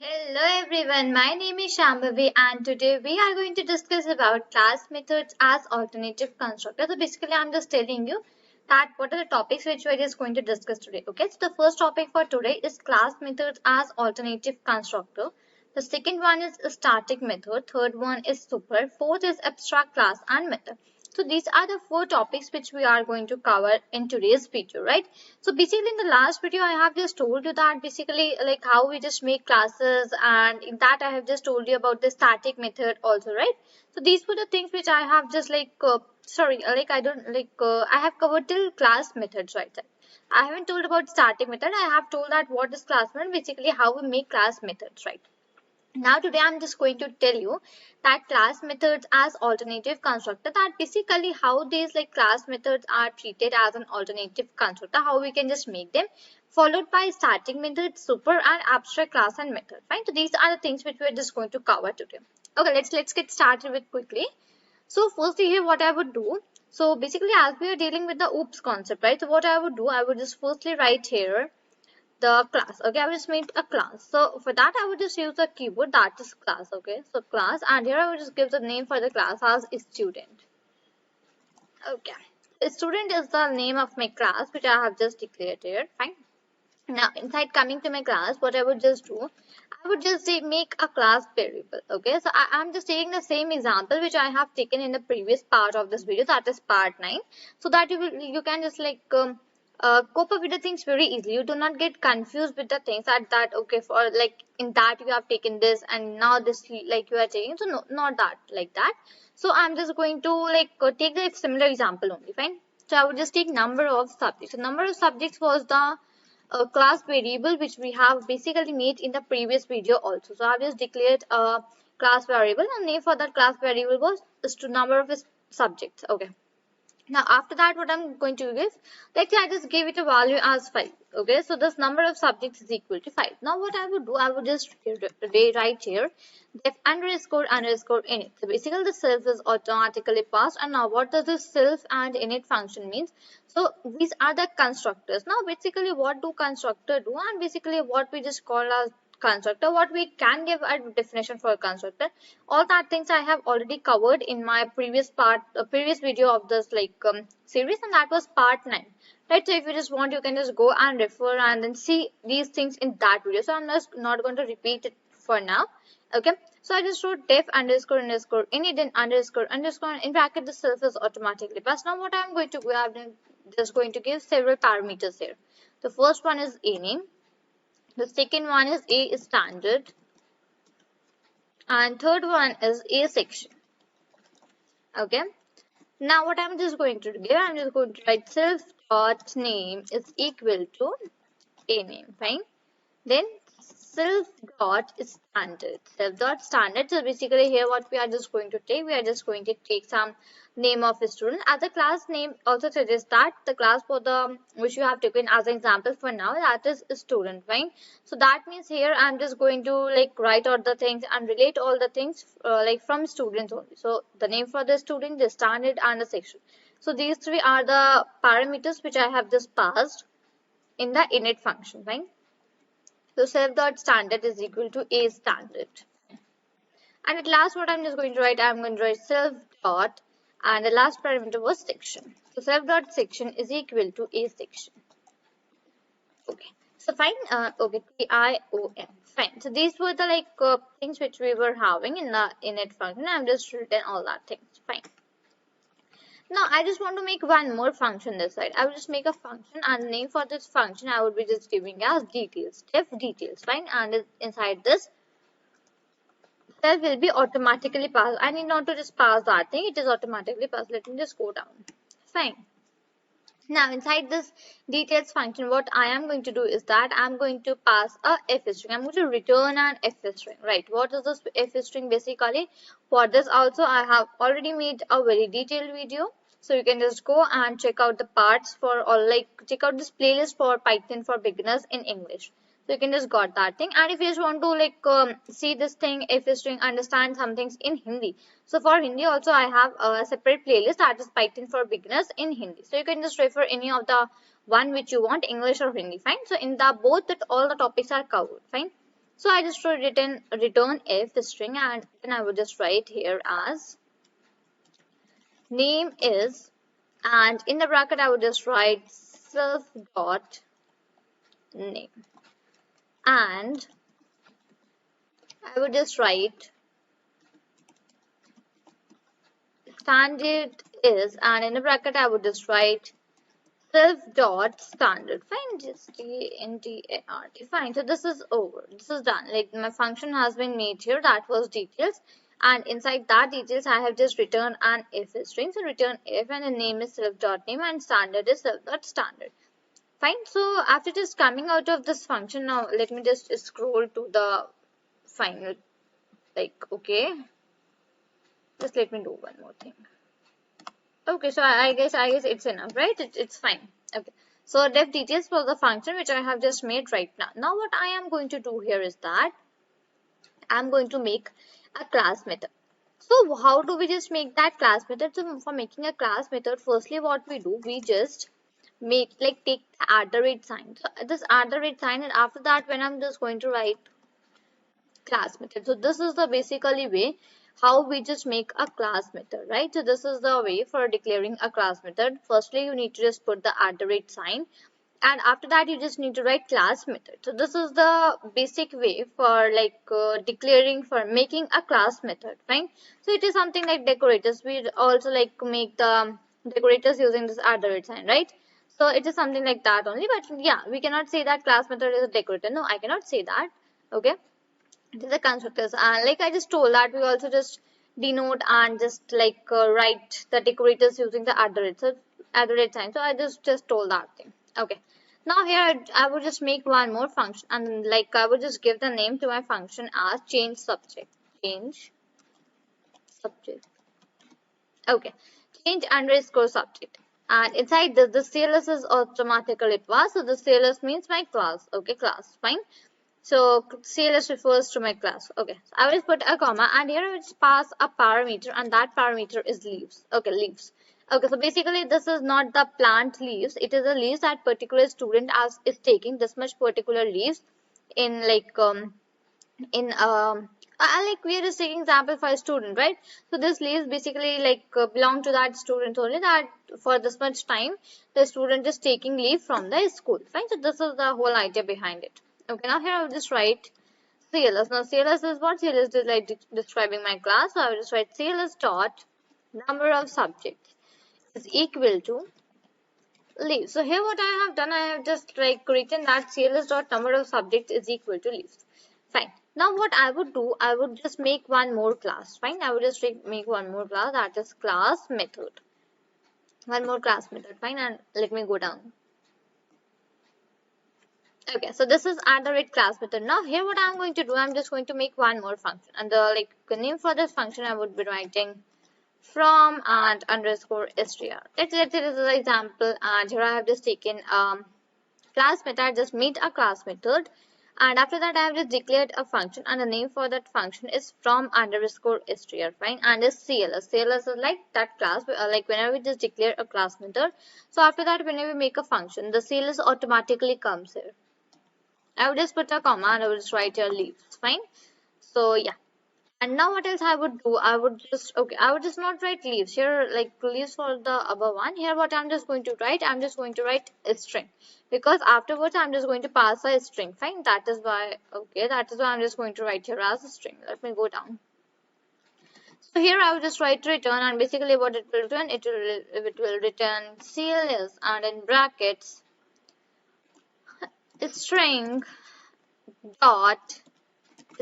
Hello everyone, my name is Shambhavi and today we are going to discuss about class methods as alternative constructor. So basically I'm just telling you that what are the topics which we are just going to discuss today. Okay, so the first topic for today is class methods as alternative constructor. The second one is static method, third one is super, fourth is abstract class and method. So these are the four topics which we are going to cover in today's video, right? So basically in the last video I have just told you that basically like how we just make classes, and in that I have just told you about the static method also, right? So these were the things which I have just I have covered till class methods, right? I haven't told about static method. I have told that what is class method, basically how we make class methods, right? Now today I'm just going to tell you that class methods as alternative constructor, that basically how these like class methods are treated as an alternative constructor, how we can just make them, followed by static methods, super and abstract class and method. Fine. So these are the things which we're just going to cover today. Okay, let's get started with quickly. So firstly here what I would do. So basically as we are dealing with the oops concept, right? So what I would do, I would just firstly write here the class. Okay, I will just make a class. So for that I would just use a keyword that is class. Okay, so class, and here I will just give the name for the class as student. Okay, student is the name of my class which I have just declared here. Fine. Now inside coming to my class, what I would just do, I would just say make a class variable. Okay, so I'm just taking the same example which I have taken in the previous part of this video, that is part 9, so that you can just cope up with the things very easily. You do not get confused with the things that okay, for like in that you have taken this and now this like you are taking, so no, not that like that. So I'm just going to take the similar example only. Fine. So I would just take number of subjects. So number of subjects was the class variable which we have basically made in the previous video also. So I've just declared a class variable, and name for that class variable was number of subjects. Okay. Now after that what I'm going to give, let's say I just give it a value as 5. Okay, so this number of subjects is equal to 5. Now what I would do, I would just write here def underscore underscore init. So basically the self is automatically passed, and now what does this self and init function means? So these are the constructors. Now basically what do constructor do, and basically what we just call as constructor, what we can give a definition for a constructor, all that things I have already covered in my previous video of this series, and that was part 9, right? So if you just want, you can just go and refer and then see these things in that video, so I'm just not going to repeat it for now. Okay, so I just wrote def underscore underscore init, then underscore underscore, in bracket the self is automatically passed. Now what I'm going to do, I'm just going to give several parameters here. The first one is a name, the second one is a standard, and third one is a section. Okay, now what I'm just going to do, I'm just going to write self dot name is equal to a name. Fine. Then self dot standard. So basically here what we are just going to take, we are just going to take some name of a student as a class name. Also suggests that the class for the which you have taken as an example for now, that is student. Fine. So that means here I'm just going to write out the things and relate all the things from students only. So the name for the student, the standard, and the section. So these three are the parameters which I have just passed in the init function. Fine. So self dot standard is equal to a standard. And at last what I'm just going to write, I'm going to write self dot, and the last parameter was section. So self dot section is equal to a section. Okay. So fine. Okay. TIOM. Fine. So these were the things which we were having in the init function. I've just written all that things. Fine. Now I just want to make one more function this side. I will just make a function, and the name for this function I would be just giving as details, def details. Fine. And inside this self will be automatically passed. I need not to just pass that thing, it is automatically passed. Let me just go down. Fine. Now inside this details function, what I am going to do is that I'm going to pass a f string. I'm going to return an f string. Right. What is this f string basically? For this also I have already made a very detailed video. So you can just go and check out the parts for, or check out this playlist for Python for beginners in English. So you can just got that thing. And if you just want to see this thing, if you string, understand some things in Hindi. So for Hindi also I have a separate playlist, that is Python for beginners in Hindi. So you can just refer any of the one which you want, English or Hindi. Fine. So in the both that all the topics are covered. Fine. So I just return if string, and then I would just write here as name is, and in the bracket I would just write self dot name, and I would just write standard is, and in the bracket I would just write self dot standard. Fine, just start. Fine. So this is over. This is done. Like my function has been made here. That was details. And inside that details, I have just returned an if string. So return if, and the name is self dot name, and standard is self dot standard. Fine. So after just coming out of this function, now let me just scroll to the final. Like okay, just let me do one more thing. Okay, so I guess it's enough, right? It's fine. Okay. So def details for the function which I have just made right now. Now what I am going to do here is that I'm going to make a class method. So how do we just make that class method? So for making a class method, firstly what we do, we just make take the @ sign. So this @ sign, and after that when I'm just going to write class method. So this is the basically way how we just make a class method, right? So this is the way for declaring a class method. Firstly, you need to just put the @ sign, and after that you just need to write class method. So this is the basic way for declaring, for making a class method, right? So it is something like decorators. We also like make the decorators using this @ sign, right? So it is something like that only, but yeah, we cannot say that class method is a decorator. No, I cannot say that. Okay. It is the constructors, and like I just told that we also just denote and just write the decorators using the @ sign. So I just told that thing. Okay. Now here I would just make one more function, and like I would just give the name to my function as change subject. Change subject. Okay. Change underscore subject. And inside this, the CLS is automatically passed. So the CLS means my class. Okay, class. Fine. So CLS refers to my class. Okay, so I will just put a comma, and here I will just pass a parameter, and that parameter is leaves. Okay, leaves. Okay, so basically this is not the plant leaves. It is a leaves that particular student is taking this much particular leaves in like we are just taking example for a student, right? So this leaves basically belong to that student only, that for this much time the student is taking leave from the school, fine. So this is the whole idea behind it. Okay, now here I will just write CLS. Now CLS is what? CLS is like describing my class. So I will just write CLS dot number of subjects is equal to leaves. So here what I have done, I have just written that CLS dot number of subjects is equal to leaves. Fine. Now what I would do, I would just make one more class. Fine. I would just make one more class, that is class method. One more class method. Fine. And let me go down. Okay, so this is @ class method. Now here what I'm going to do, I'm just going to make one more function, and the name for this function I would be writing from and underscore str. Let's say this is an example, and here I have just taken class method. I just made a class method, and after that I have just declared a function, and the name for that function is from underscore str. Fine, and is CLS. CLS is like that class, like whenever we just declare a class method. So after that, whenever we make a function, the CLS automatically comes here. I would just put a comma, and I would just write your leaves. Fine. So yeah. And now what else I would do? I would just not write leaves here, like leaves for the above one. Here what I'm just going to write, I'm just going to write a string, because afterwards I'm just going to pass a string. Fine. That is why I'm just going to write here as a string. Let me go down. So here I will just write return, and basically what it will return, it will return CLS, and in brackets string dot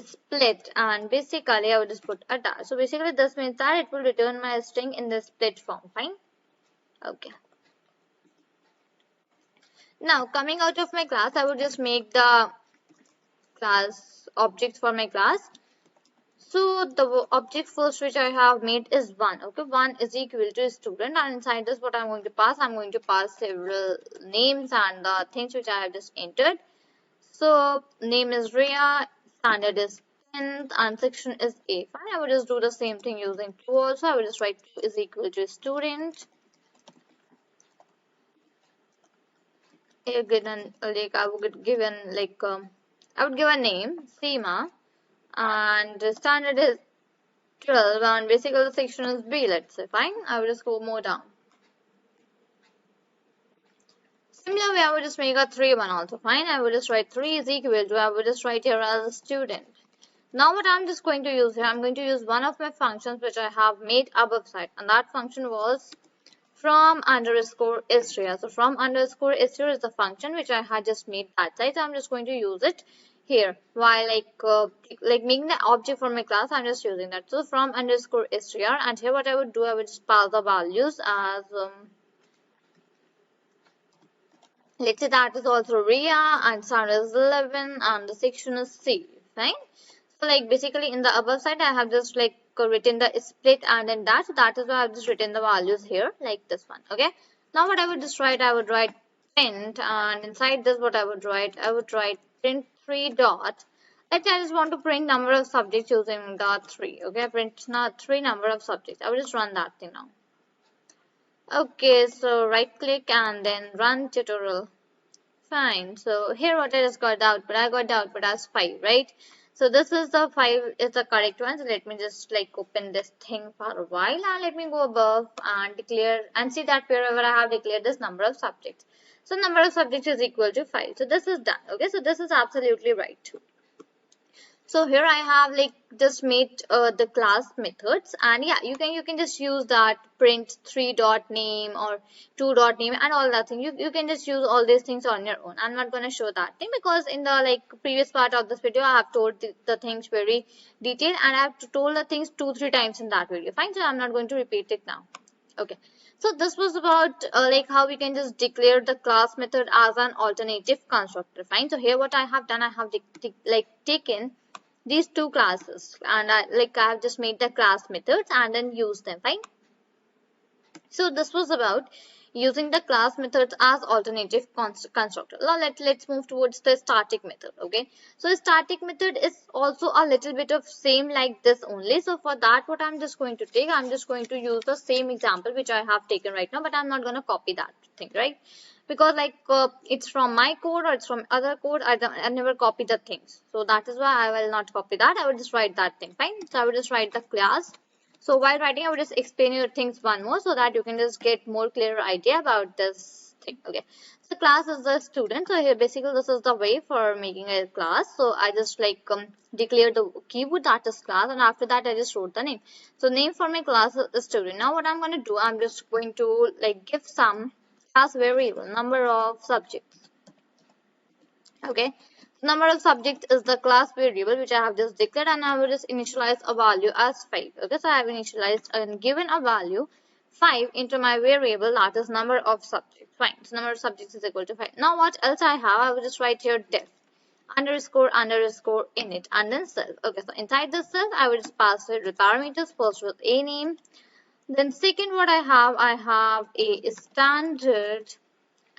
split, and basically I will just put a dash. So basically this means that it will return my string in the split form. Fine. Okay. Now coming out of my class, I will just make the class object for my class. So the object first which I have made is 1. Okay, 1 is equal to student, and inside this what I'm going to pass, I'm going to pass several names and the things which I have just entered. So name is Rhea, standard is 10th, and section is A. Fine, I will just do the same thing using 2 also. I will just write 2 is equal to student. Given I would given I would give a name, Seema, and the standard is 12, and basically the section is B, let's say. Fine, I will just go more down. Similar way, I would just make a 3 one also. Fine, I would just write 3 is equal to, I would just write here as a student. Now what I'm just going to use here, I'm going to use one of my functions which I have made above side, and that function was from underscore str. So from underscore str is the function which I had just made that side. So I'm just going to use it here. While like making the object for my class, I'm just using that. So from underscore str, and here what I would do, I would just pass the values as let's say that is also Ria, and standard is 11, and the section is C. Fine. So like basically in the above side, I have just like written the split and then that. So that is why I've just written the values here like this one. Okay. Now what I would just write, I would write print, and inside this what I would write print 3 dot. Let's say I just want to print number of subjects using the 3. Okay. Print now 3 number of subjects. I will just run that thing now. Okay. So right click and then run tutorial. Fine. So here what I just got the output. I got the output as 5, right? So this is the 5 is the correct one. So let me just like open this thing for a while and let me go above and declare and see that wherever I have declared this number of subjects. So number of subjects is equal to 5. So this is done. Okay. So this is absolutely right. So here I have like just made the class methods, and yeah, you can just use that print 3 dot name or 2 dot name and all that thing. You can just use all these things on your own. I'm not going to show that thing because in the like previous part of this video I have told the things very detailed, and I have told the things 2-3 times in that video. Fine, so I'm not going to repeat it now. Okay. So this was about like how we can just declare the class method as an alternative constructor. Fine. So here what I have done, I have taken these two classes and I have just made the class methods and then use them. Fine. So this was about using the class methods as alternative constructor. Now let's move towards the static method. Okay, so the static method is also a little bit of same like this only. So for that what I'm just going to take, I'm just going to use the same example which I have taken right now, but I'm not going to copy that thing, right? Because it's from my code or it's from other code, I never copy the things. So that is why I will not copy that. I will just write that thing. Fine. So I will just write the class. So while writing, I will just explain your things one more so that you can just get more clear idea about this thing. Okay. So class is the student. So here basically this is the way for making a class. So I just declare the keyword that is class, and after that I just wrote the name. So name for my class is student. Now what I'm going to do, I'm just going to give some class variable number of subjects. Okay. Number of subjects is the class variable which I have just declared, and I will just initialize a value as 5. Okay, so I have initialized and given a value 5 into my variable that is number of subjects. Fine. So number of subjects is equal to 5. Now what else I have? I will just write here def underscore init and then self. Okay, so inside the self I will just pass the parameters first with a name. Then second what I have a standard,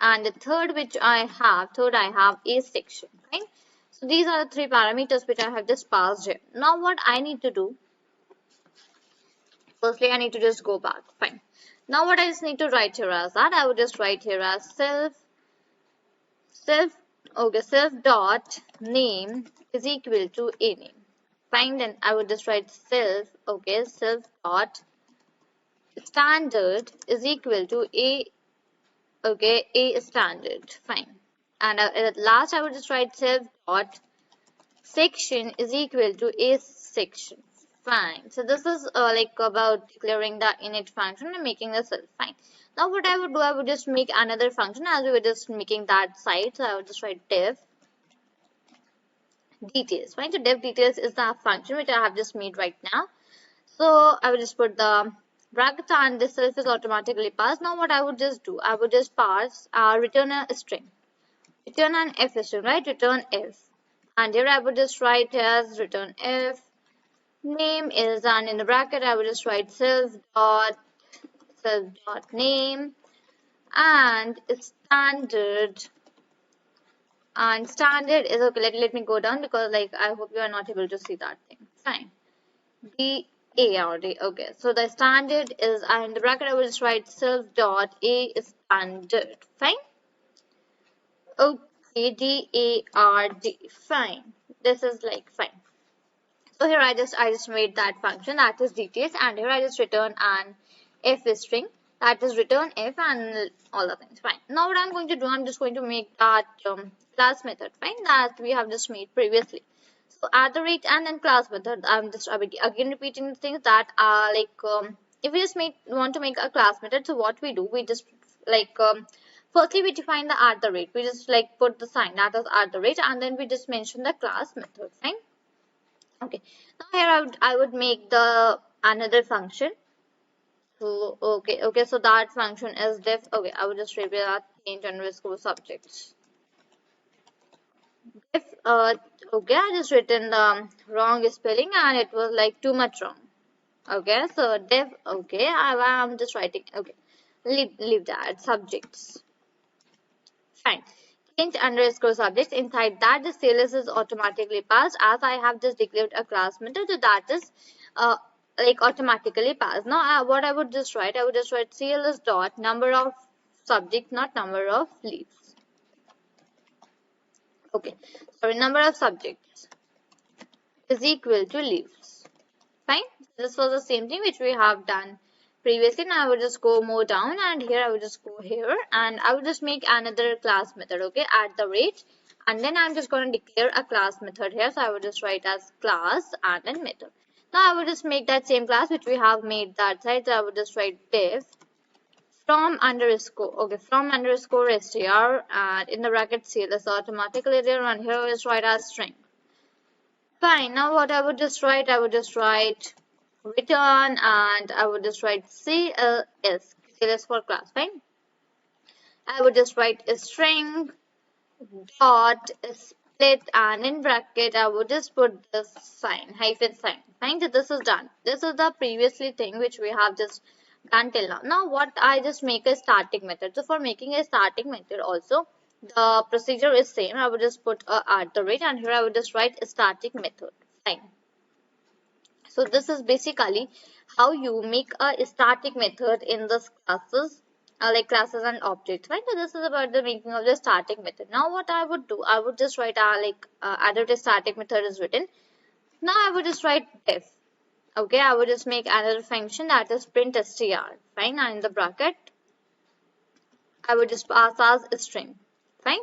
and the third I have a section. Fine. So these are the 3 parameters which I have just passed here. Now what I need to do, firstly I need to just go back. Fine. Now what I just need to write here as that, I would just write here as self dot name is equal to a name. Fine. Then I would just write self dot standard is equal to a standard. Fine. And at last I would just write self dot section is equal to a section. Fine. So this is about declaring the init function and making the self. Fine. Now what I would do, I would just make another function as we were just making that side. So I would just write def details. Fine. So def details is the function which I have just made right now. So I will just put the brackets and this self is automatically passed. Now what I would just do, I would just pass return a string. Return an f string, right? Return f. And here I would just write as return f. Name is, and in the bracket I would just write self dot name, and standard. And standard is okay. Let me go down because I hope you are not able to see that thing. Fine. BARD. Okay. So the standard is, and in the bracket I will just write self dot a standard. Fine. Okay. ADARD. Fine. This is like fine. So here I just made that function that is details, and here I just return an if string that is return if and all the things. Fine. Now what I'm going to do, I'm just going to make that class method. Fine, that we have just made previously. So at the rate and then class method, I'm just again repeating the things that are like if we just want to make a class method. So what we do, we just like firstly we define the at the rate. We just like put the sign that is at the rate, and then we just mention the class method. Fine. Okay, now here I would make the another function. So okay, so that function is def. Okay, I would just repeat that change underscore subjects. If okay, I just written the wrong spelling and it was like too much wrong. Okay, so def. Okay, I'm just writing. Okay, leave that subjects. Fine. Change underscore subjects. Inside that, the CLS is automatically passed as I have just declared a class method. So that is like automatically passed. Now what I would just write, I would just write CLS dot number of subjects, not number of leaves. Okay, sorry, number of subjects is equal to leaves. Fine. This was the same thing which we have done previously. Now I would just go more down, and here I would just go here, and I would just make another class method. Okay, at the rate, and then I'm just going to declare a class method here. So I would just write as class and then method. Now I would just make that same class which we have made that side. So I would just write def from underscore. Okay, from underscore str, and in the bracket CLS automatically there, and here I will just write as string. Fine. Now what I would just write, I would just write return, and I would just write CLS for class. Fine. I would just write a string dot split, and in bracket I would just put this sign, hyphen sign. Fine. So this is done. This is the previously thing which we have just done till now. Now what I just make a static method. So for making a static method also, the procedure is same. I would just put at the rate, and here I would just write a static method. Fine. So this is basically how you make a static method in this classes, like classes and objects. Right? So this is about the making of the static method. Now what I would do, I would just write after the static method is written. Now I would just write def. Okay, I would just make another function that is print str. Fine, and in the bracket I would just pass as a string. Fine.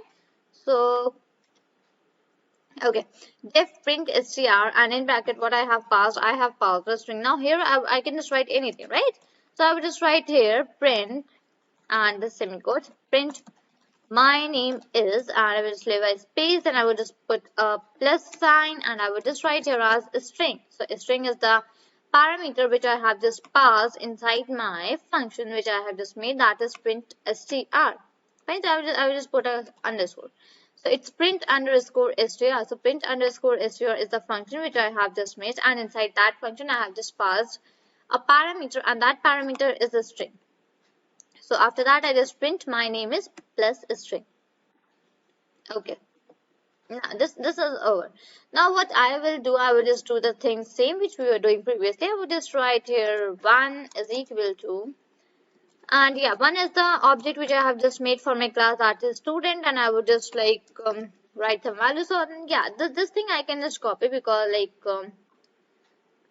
So okay, def print str, and in bracket what I have passed the string. Now here I can just write anything, right? So I would just write here print and the semicolon, print my name is, and I will just leave a space, and I would just put a plus sign, and I would just write here as a string. So a string is the parameter which I have just passed inside my function which I have just made, that is print str. Right? So I will just put a underscore. So it's print underscore str. So print underscore str is the function which I have just made, and inside that function I have just passed a parameter, and that parameter is a string. So after that I just print my name is plus a string. Okay. Now this is over. Now what I will do, I will just do the thing same which we were doing previously. I would just write here 1 is equal to, and yeah, 1 is the object which I have just made for my class, that is student, and I would just like write some value. So yeah, this thing I can just copy because like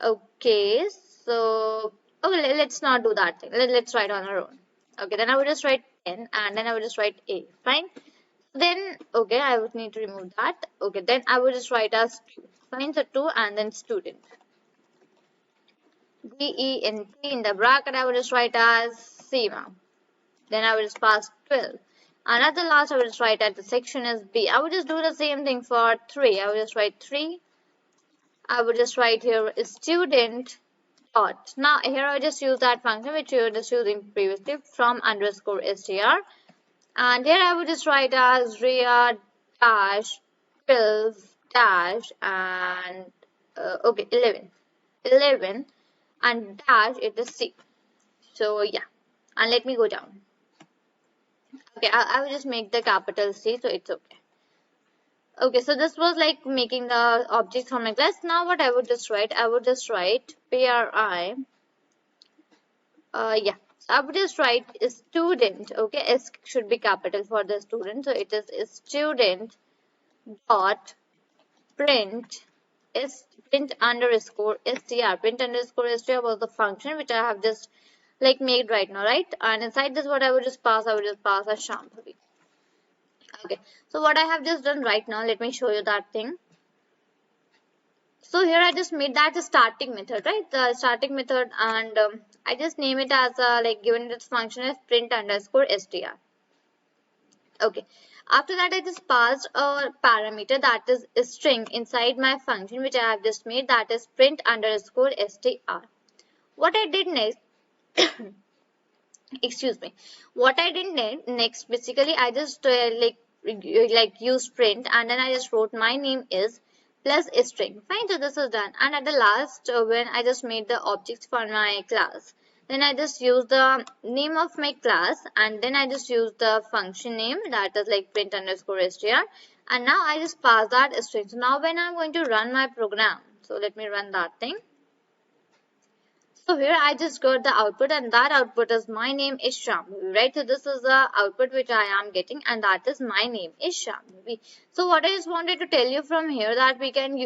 okay, so okay, let's not do that thing. Let's write on our own. Okay, then I would just write 10, and then I would just write A. Fine. Then okay, I would need to remove that. Okay, then I would just write as 2. Fine, so 2 and then student. DENT in the bracket I would just write as Seema. Then I would just pass 12. And at the last I would just write at the section is B. I would just do the same thing for 3. I would just write 3. I would just write here student dot. Now here I just use that function which we were just using previously, from underscore str. And here I would just write as Ria dash 12 dash and okay 11 and dash it is C. So yeah, and let me go down. Okay, I will just make the capital C, so it's okay. Okay, so this was like making the objects from my class. Now what I would just write, I would just write PRI. Yeah, So I would just write student. Okay, S should be capital for the student. So it is student dot print is print underscore str. Print underscore str was the function which I have just like made right now, right? And inside this, what I would just pass, I would just pass a Shambhavi. Okay, so what I have just done right now, let me show you that thing. So here I just made that a starting method, right? The starting method, and I just name it as a like given this function as print underscore str. Okay. After that, I just passed a parameter that is a string inside my function which I have just made, that is print underscore str. What I did next, excuse me, what I did next, basically I just like used print, and then I just wrote my name is plus a string. Fine, so this is done. And at the last, when I just made the objects for my class, then I just use the name of my class, and then I just use the function name that is like print underscore str, and now I just pass that string. So now when I'm going to run my program, so let me run that thing. So here I just got the output, and that output is my name is Shambhavi, right? So this is the output which I am getting, and that is my name is Shambhavi. So what I just wanted to tell you from here, that we can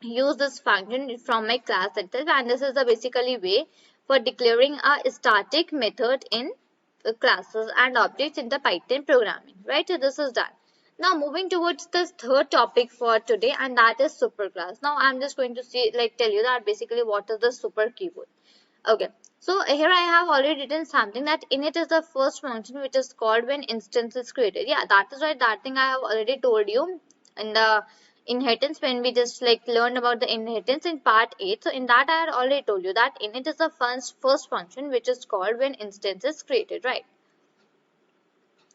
use this function from my class itself, and this is the basically way for declaring a static method in classes and objects in the Python programming, right? So this is done. Now moving towards this third topic for today, and that is superclass. Now I'm just going to tell you that basically what is the super keyword. Okay, so here I have already written something that init is the first function which is called when instance is created. Yeah, that is right. That thing I have already told you in the inheritance, when we just like learned about the inheritance in part 8. So in that I had already told you that init is the first function which is called when instance is created, right?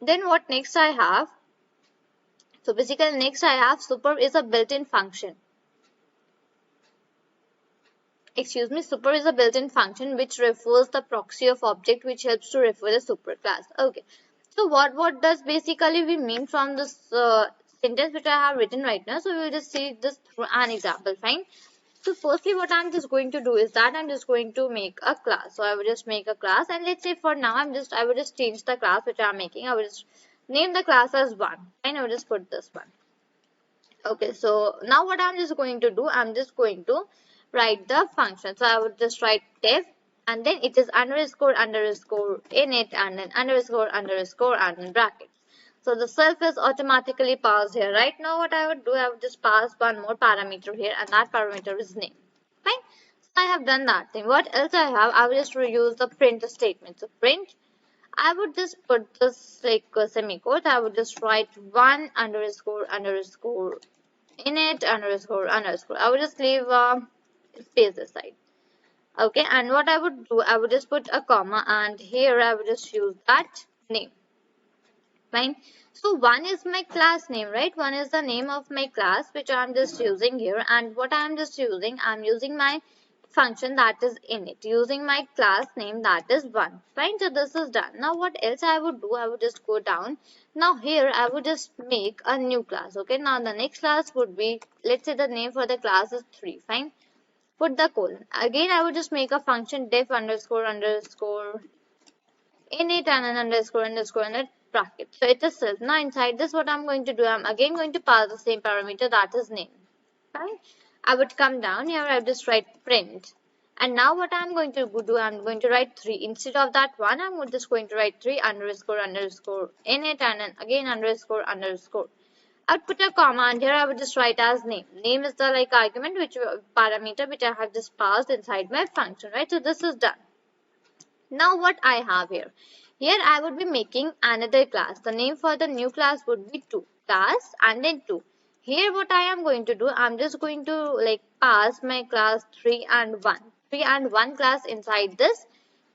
Then what next I have? So basically next I have super is a built-in function. Excuse me, super is a built-in function which refers the proxy of object which helps to refer the superclass. Okay. So what does basically we mean from this sentence which I have written right now? So we will just see this through an example. Fine. So firstly, what I'm just going to do is that I'm just going to make a class. So I will just make a class, and let's say for now I will just change the class which I'm making. I will just name the class as 1. And I will just put this one. Okay, so now what I'm just going to do, I'm just going to write the function. So I would just write def, and then it is underscore underscore init, and then underscore underscore and then brackets. So the self is automatically passed here. Right now what I would do, I would just pass one more parameter here, and that parameter is name. Fine. So I have done that thing. What else I have? I will just reuse the print statement. So print, I would just put this like a semicolon. I would just write 1 underscore underscore init underscore underscore. I would just leave space aside. Okay, and what I would do, I would just put a comma, and here I would just use that name. Fine. So 1 is my class name, right? 1 is the name of my class which I'm just using here, and what I'm just using, I'm using my function that is init, using my class name that is 1. Fine, so this is done. Now what else I would do, I would just go down. Now here I would just make a new class. Okay, now the next class would be, let's say the name for the class is 3. Fine, put the colon. Again I would just make a function def underscore underscore init and an underscore underscore and a bracket. So it is self. Now inside this, what I'm going to do, I'm again going to pass the same parameter, that is name. Fine. I would come down here, I would just write print. And now what I'm going to do, I'm going to write 3. Instead of that 1, I'm just going to write 3 underscore underscore init and then again underscore underscore. I would put a comma, and here I would just write as name. Name is the like argument which parameter which I have just passed inside my function, right? So this is done. Now what I have here? Here I would be making another class. The name for the new class would be 2. Class and then 2. Here what I am going to do, I'm just going to like pass my class 3 and 1. 3 and 1 class inside this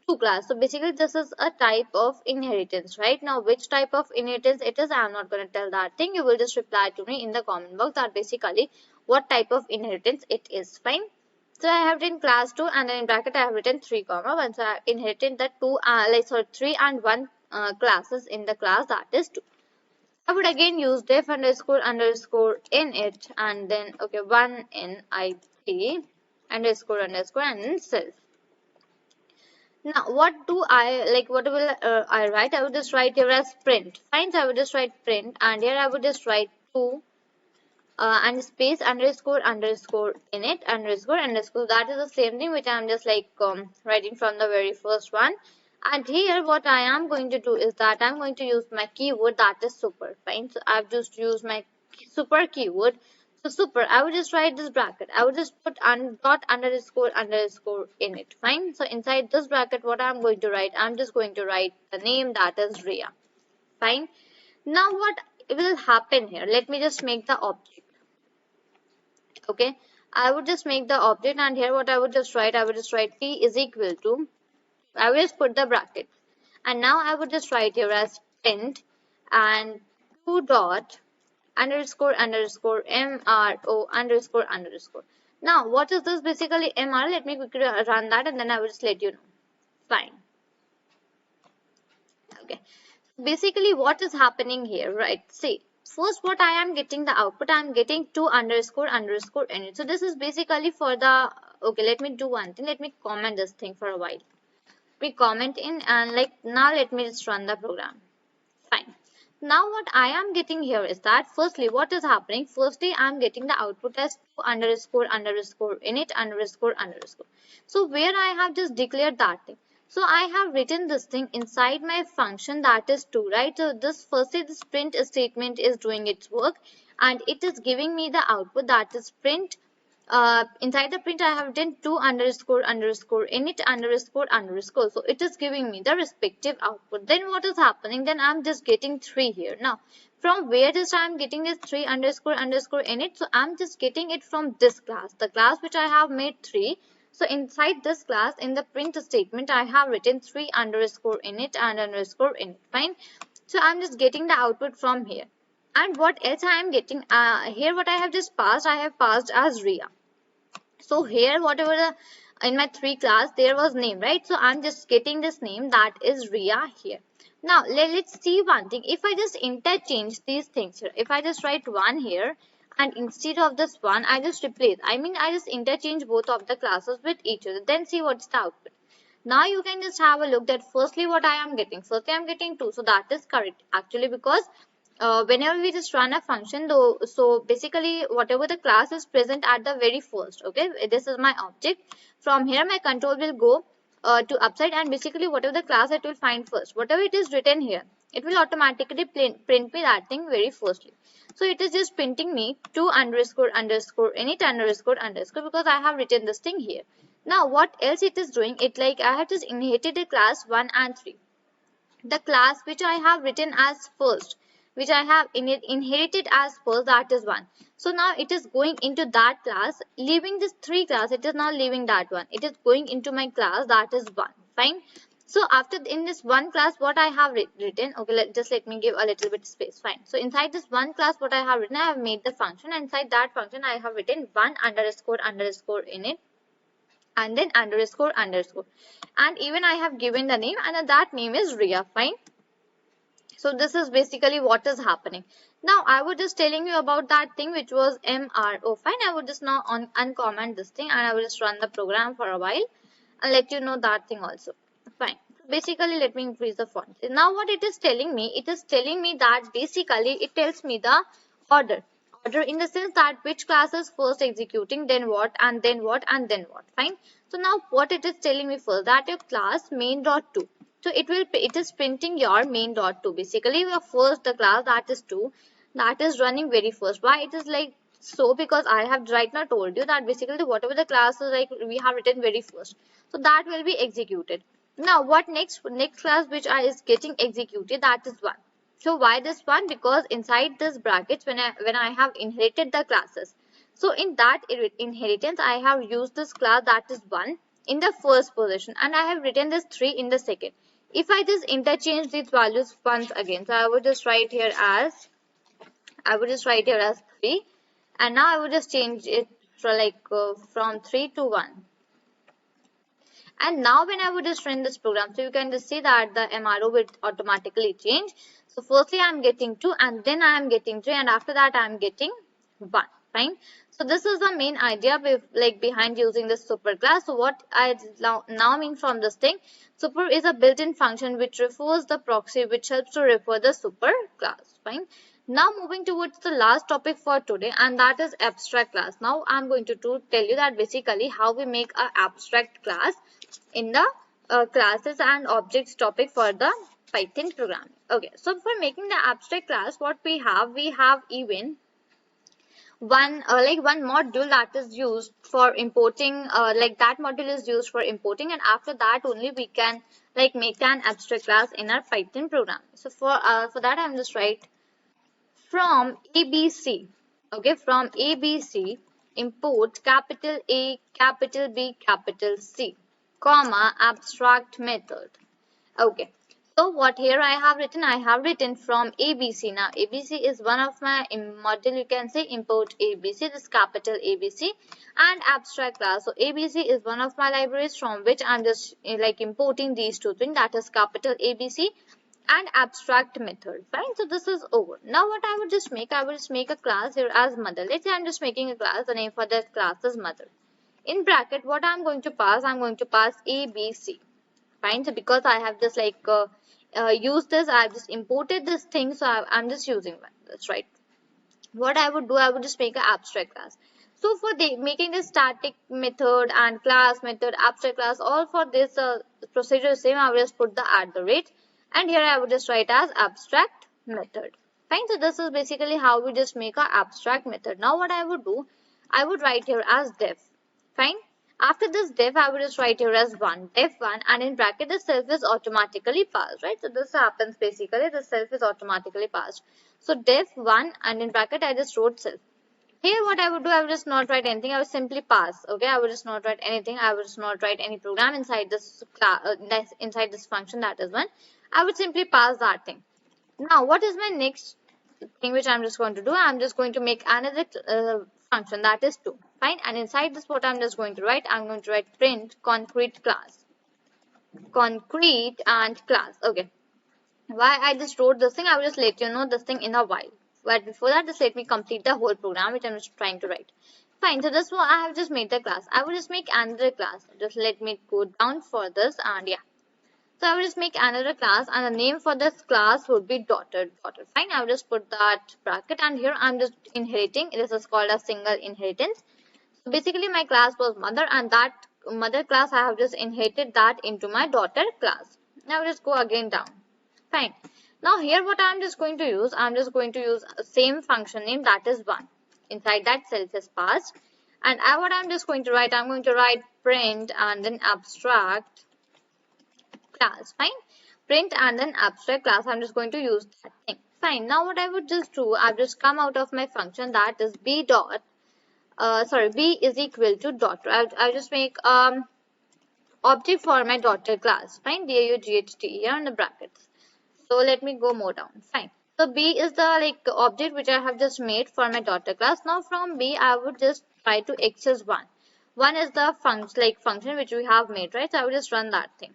2 class. So basically this is a type of inheritance, right? Now which type of inheritance it is, I'm not going to tell that thing. You will just reply to me in the comment box that basically what type of inheritance it is. Fine. So I have written class 2, and then in bracket I have written 3 comma 1. So I have inherited the 3 and 1 classes in the class, that is 2. I would again use def underscore underscore init and then okay 1 in it underscore underscore and then self. Now what do I like? What will I write? I would just write here as print. Fine. So I would just write print, and here I would just write 2 and space underscore underscore init underscore underscore. That is the same thing which I am just like writing from the very first one. And here what I am going to do is that I'm going to use my keyword, that is super. Fine. So I've just used my super keyword. So super, I would just write this bracket. I would just put dot underscore underscore init. Fine. So inside this bracket, what I'm going to write, I'm just going to write the name, that is Ria. Fine. Now what will happen here? Let me just make the object. Okay, I would just make the object, and here what I would just write, I would just write p is equal to, I will just put the bracket, and now I would just write here as print and 2 dot underscore underscore mro underscore underscore. Now what is this basically mr? Let me quickly run that and then I will just let you know. Fine. Okay, basically what is happening here, right? See, first what I am getting the output, I am getting 2 underscore underscore init. So this is basically for the, okay, let me do one thing, let me comment this thing for a while. We comment in, and like now let me just run the program. Fine. Now what I am getting here is that firstly what is happening, firstly I am getting the output as 2 underscore underscore init underscore underscore. So where I have just declared that thing. So I have written this thing inside my function, that is 2, right? So this firstly this print statement is doing its work and it is giving me the output, that is print. Inside the print I have written 2 underscore underscore init underscore underscore. So it is giving me the respective output. Then what is happening? Then I'm just getting 3 here. Now from where just I'm getting this 3 underscore underscore init? So I'm just getting it from this class, the class which I have made 3. So inside this class, in the print statement, I have written 3 underscore init and underscore init. Fine. So I'm just getting the output from here. And what else I am getting? Here what I have just passed, I have passed as Ria. So here whatever the in my 3 class there was name, right? So I'm just getting this name, that is Ria here. Now let's see one thing. If I just interchange these things here, if I just write 1 here and instead of this 1 I just replace, I just interchange both of the classes with each other, then see what's the output. Now you can just have a look that firstly what I am getting. Firstly I am getting 2. So that is correct actually, because whenever we just run a function though, so basically whatever the class is present at the very first, okay, this is my object. From here my control will go to upside, and basically whatever the class it will find first, whatever it is written here, it will automatically print me that thing very firstly. So it is just printing me 2 underscore underscore init underscore underscore, because I have written this thing here. Now what else it is doing, it like I have just inherited a class 1 and 3. The class which I have written as first, which I have inherited as first, that is 1. So now it is going into that class, leaving this 3 class, it is now leaving that one. It is going into my class, that is 1. Fine. So after in this one class, what I have written, okay, just let me give a little bit space. Fine. So inside this one class, what I have written, I have made the function. Inside that function, I have written 1 underscore underscore init and then underscore underscore, and even I have given the name, and that name is Ria. Fine. So this is basically what is happening. Now I was just telling you about that thing which was MRO. Fine. I would just now uncomment this thing and I will just run the program for a while and let you know that thing also. Fine. Basically let me increase the font. Now what it is telling me, it is telling me that basically it tells me the order. Order in the sense that which class is first executing, then what, and then what, and then what. Fine. So now what it is telling me first, that your class main.2. So it is printing your main.2. Basically your first the class, that is 2, that is running very first. Why it is like so? Because I have right now told you that basically whatever the class is like we have written very first, so that will be executed. Now what next class which is getting executed, that is 1. So why this one? Because inside this brackets, when I have inherited the classes, so in that inheritance I have used this class, that is 1 in the first position, and I have written this 3 in the second. If I just interchange these values once again, so I would just write here as 3, and now I would just change it from 3 to 1. And now when I would just run this program, so you can just see that the MRO will automatically change. So firstly I am getting 2, and then I am getting 3, and after that I am getting 1. Fine. So this is the main idea behind using this super class. So what I now mean from this thing, super is a built-in function which refers the proxy which helps to refer the super class. Fine. Now moving towards the last topic for today, and that is abstract class. Now I'm going to tell you that basically how we make an abstract class in the classes and objects topic for the Python programming. Okay, so for making the abstract class, what we have even one module that is used for importing, that module is used for importing, and after that only we can make an abstract class in our Python program. So for that I'm just write from ABC. Okay, from ABC import capital A, capital B, capital C, comma abstract method. Okay, so what here I have written from ABC. Now ABC is one of my module, you can say import ABC, this capital ABC, and abstract class. So ABC is one of my libraries from which I'm just importing these two things, that is capital ABC and abstract method. Fine, so this is over. Now what I would just make, I will just make a class here as mother. Let's say I'm just making a class, the name for that class is mother. In bracket, what I'm going to pass, I'm going to pass ABC. Fine, so because I have just used this, I have just imported this thing, so I'm just using that. That's right. What I would do, I would just make an abstract class. So for making this static method and class method, abstract class, all for this procedure same, I will just put the @ and here I would just write as abstract method. Fine, so this is basically how we just make a abstract method. Now what I would do, I would write here as def. Fine. After this def, I will just write here as def1, and in bracket the self is automatically passed, right? So this happens basically, the self is automatically passed. So def1, and in bracket I just wrote self. Here what I would do, I would just not write anything, I would simply pass. Okay, I would just not write anything, I would just not write any program inside this class, inside this function, that is one. I would simply pass that thing. Now what is my next thing which I'm just going to do? I'm just going to make another function, that is 2. Fine, and inside this what I'm just going to write, I'm going to write print concrete class. Concrete and class. Okay, why I just wrote this thing, I will just let you know this thing in a while. But before that, just let me complete the whole program which I'm just trying to write. Fine, so this one I have just made the class. I will just make another class. Just let me go down for this, and yeah. So I will just make another class, and the name for this class would be daughter. Fine, I will just put that bracket, and here I'm just inheriting. This is called a single inheritance. So basically my class was mother, and that mother class I have just inherited that into my daughter class. Now just go again down. Fine. Now here what I'm just going to use, I'm just going to use same function name, that is 1. Inside that self is passed, and what I'm just going to write, I'm going to write print and then abstract class. Fine, print and then abstract class, I'm just going to use that thing. Fine, now what I would just do, I've just come out of my function, that is b is equal to daughter. I'll just make object for my daughter class. Fine, DAUGHT here in the brackets. So let me go more down. Fine, so b is the object which I have just made for my daughter class. Now from b I would just try to access 1. 1 is the function which we have made, right? So I will just run that thing.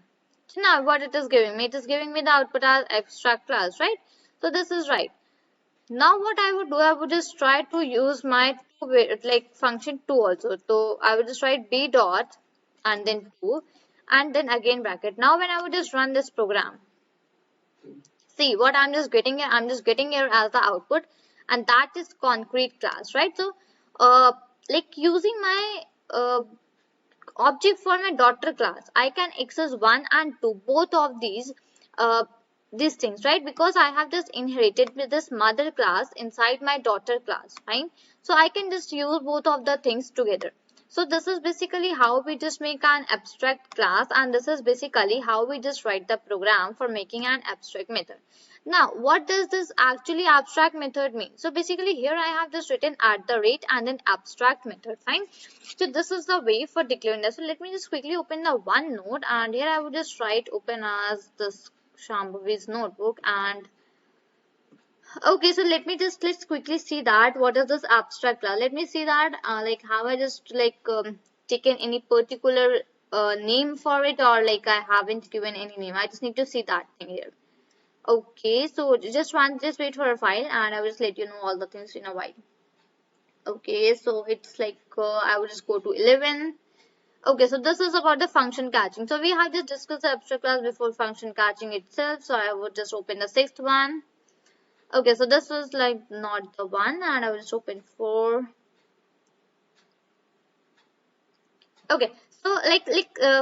So now what it is giving me, it is giving me the output as abstract class, right? So this is right. Now what I would do, I would just try to use my function 2 also. So I would just write b dot and then 2 and then again bracket. Now when I would just run this program, see what I'm just getting here, I'm just getting here as the output, and that is concrete class, right? So using my object for my daughter class, I can access 1 and 2, both of these things, right? Because I have just inherited with this mother class inside my daughter class. Fine, so I can just use both of the things together. So this is basically how we just make an abstract class, and this is basically how we just write the program for making an abstract method. Now what does this actually abstract method mean? So basically here I have just written @ and then abstract method. Fine, so this is the way for declaring this. So let me just quickly open the OneNote, and here I would just write open as this Shambhavi's notebook. And okay, so let's quickly see that what is this abstract class. Let me see that have I just taken any particular name for it, or I haven't given any name. I just need to see that thing here. Okay, so just wait for a file, and I will just let you know all the things in a while. Okay, so it's like I will just go to 11. Okay, so this is about the function catching. So we have just discussed the abstract class before function catching itself. So I would just open the sixth one. Okay, so this is like not the one, and I will just open 4. Okay, so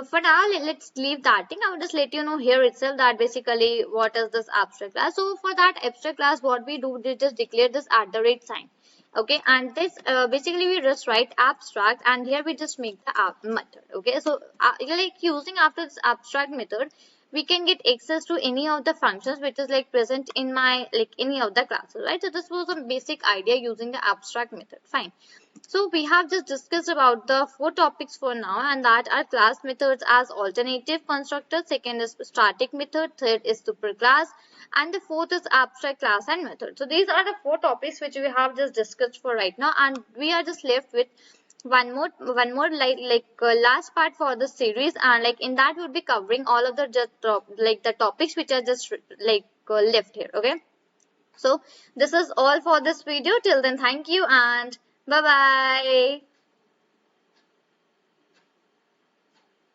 for now, let's leave that thing. I will just let you know here itself that basically what is this abstract class. So for that abstract class, what we do, we just declare this @ sign. Okay, and this basically we just write abstract, and here we just make the app method. Okay, so like using after this abstract method, we can get access to any of the functions which is like present in my like any of the classes, right? So this was a basic idea using the abstract method. Fine. So we have just discussed about the 4 topics for now, and that are class methods as alternative constructors, second is static method, third is superclass, and the fourth is abstract class and method. So these are the 4 topics which we have just discussed for right now, and we are just left with one more last part for the series, and like in that we'll be covering all of the the topics which are just left here. Okay, so this is all for this video. Till then, thank you and bye bye.